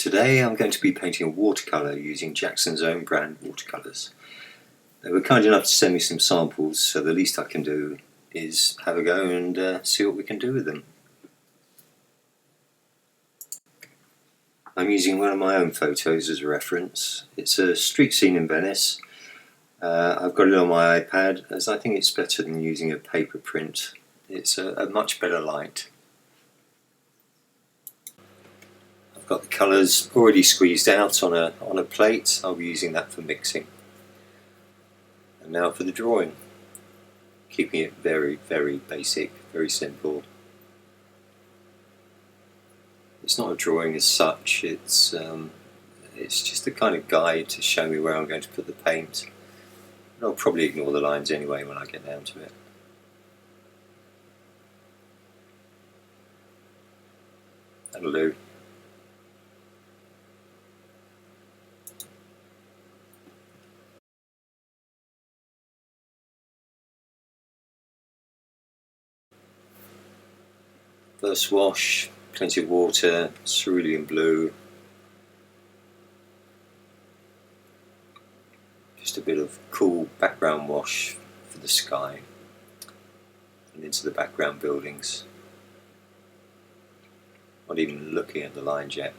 Today I'm going to be painting a watercolour using Jackson's own brand watercolours. They were kind enough to send me some samples, so the least I can do is have a go and see what we can do with them. I'm using one of my own photos as a reference. It's a street scene in Venice. I've got it on my iPad as I think it's better than using a paper print. It's a much better light. I've got the colours already squeezed out on a plate. I'll be using that for mixing. And now for the drawing. Keeping it very, very basic, very simple. It's not a drawing as such, it's just a kind of guide to show me where I'm going to put the paint. And I'll probably ignore the lines anyway when I get down to it. That'll do. First wash, plenty of water, cerulean blue. Just a bit of cool background wash for the sky and into the background buildings. Not even looking at the lines yet.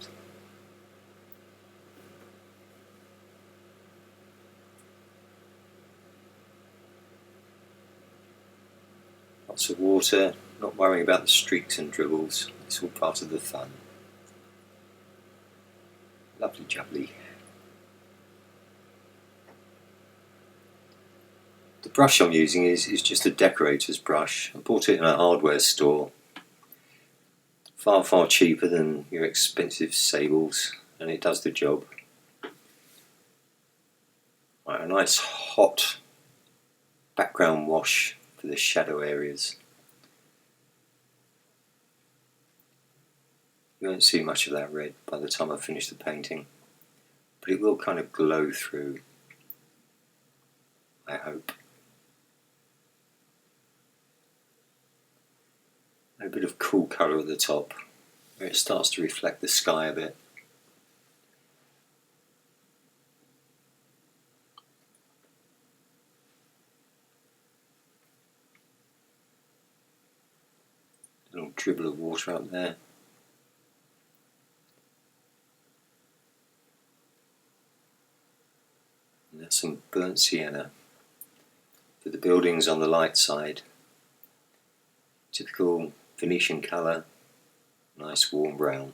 Lots of water, not worrying about the streaks and dribbles. It's all part of the fun. Lovely jubbly. The brush I'm using is just a decorator's brush. I bought it in a hardware store. Far cheaper than your expensive sables, and it does the job. Right, a nice hot background wash for the shadow areas. You won't see much of that red by the time I finish the painting, but it will kind of glow through, I hope. A bit of cool colour at the top, where it starts to reflect the sky a bit. A little dribble of water up there. And there's some burnt sienna for the buildings on the light side. Typical Venetian colour, nice warm brown.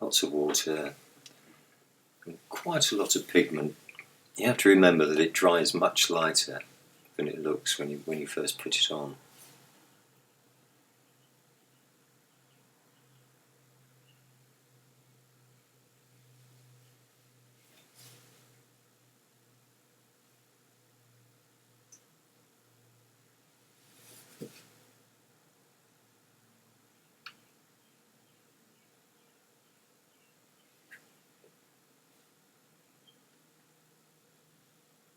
Lots of water and quite a lot of pigment. You have to remember that it dries much lighter than it looks when you first put it on.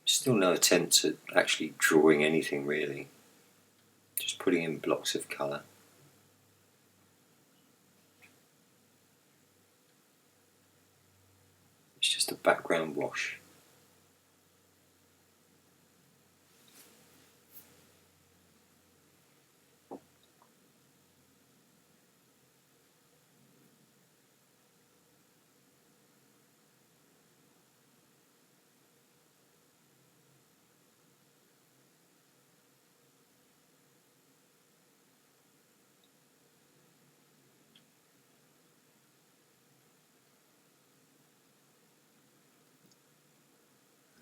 Still no attempt at actually drawing anything really, just putting in blocks of colour. It's just a background wash.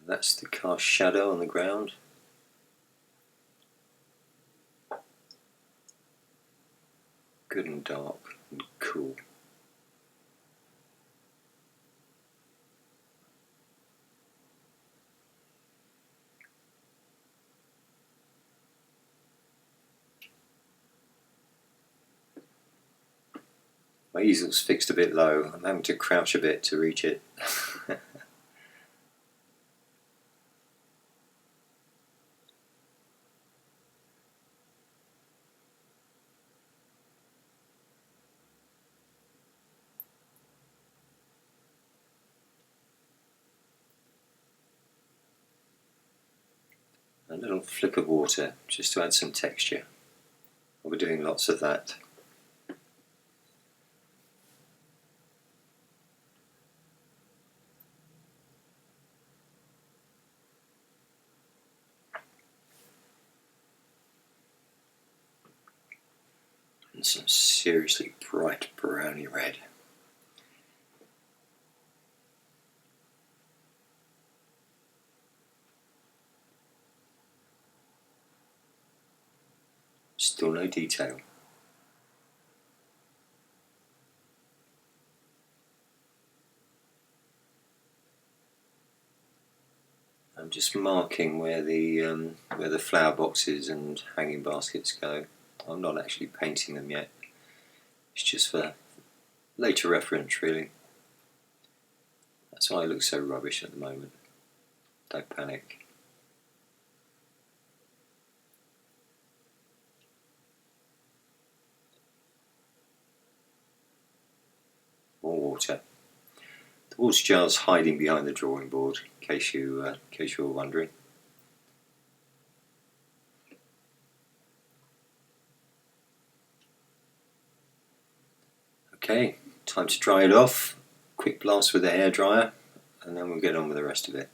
That's the cast shadow on the ground. Good and dark and cool. My easel's fixed a bit low. I'm having to crouch a bit to reach it. little flick of water just to add some texture. We're doing lots of that. And some seriously bright browny red. Still no detail. I'm just marking where the flower boxes and hanging baskets go. I'm not actually painting them yet. It's just for later reference, really. That's why I look so rubbish at the moment. Don't panic. More water. The water jar's hiding behind the drawing board, in case you were wondering. Okay, time to dry it off. Quick blast with the hairdryer, and then we'll get on with the rest of it.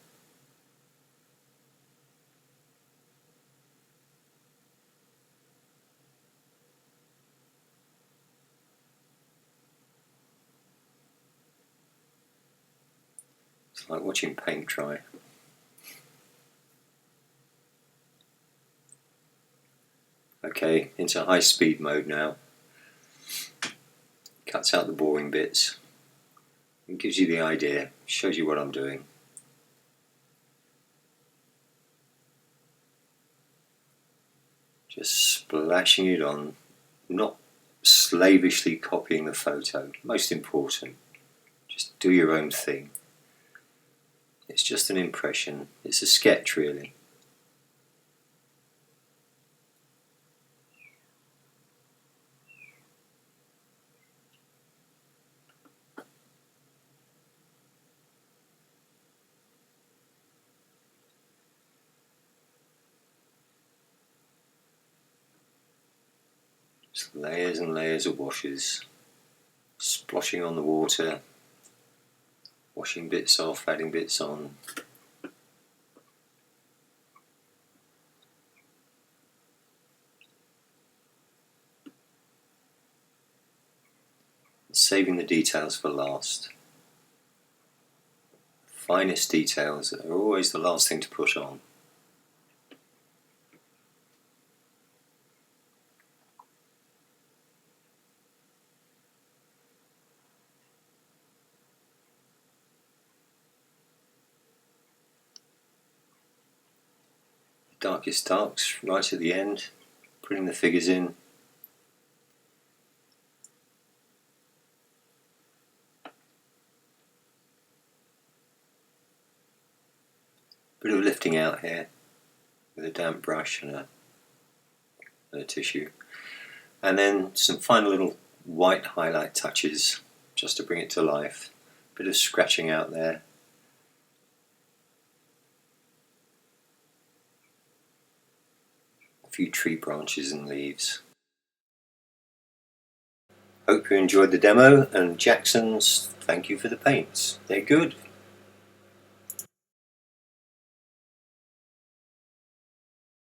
It's like watching paint dry. Okay, into high speed mode now. Cuts out the boring bits. It gives you the idea, shows you what I'm doing. Just splashing it on, not slavishly copying the photo. Most important, just do your own thing. It's just an impression, it's a sketch really. Just layers and layers of washes, sploshing on the water, washing bits off, adding bits on. Saving the details for last. Finest details are always the last thing to put on. Darkest darks right at the end, putting the figures in. Bit of lifting out here with a damp brush and a tissue, and then some final little white highlight touches just to bring it to life. Bit of scratching out there. A few tree branches and leaves. Hope you enjoyed the demo, and Jackson's thank you for the paints. They're good.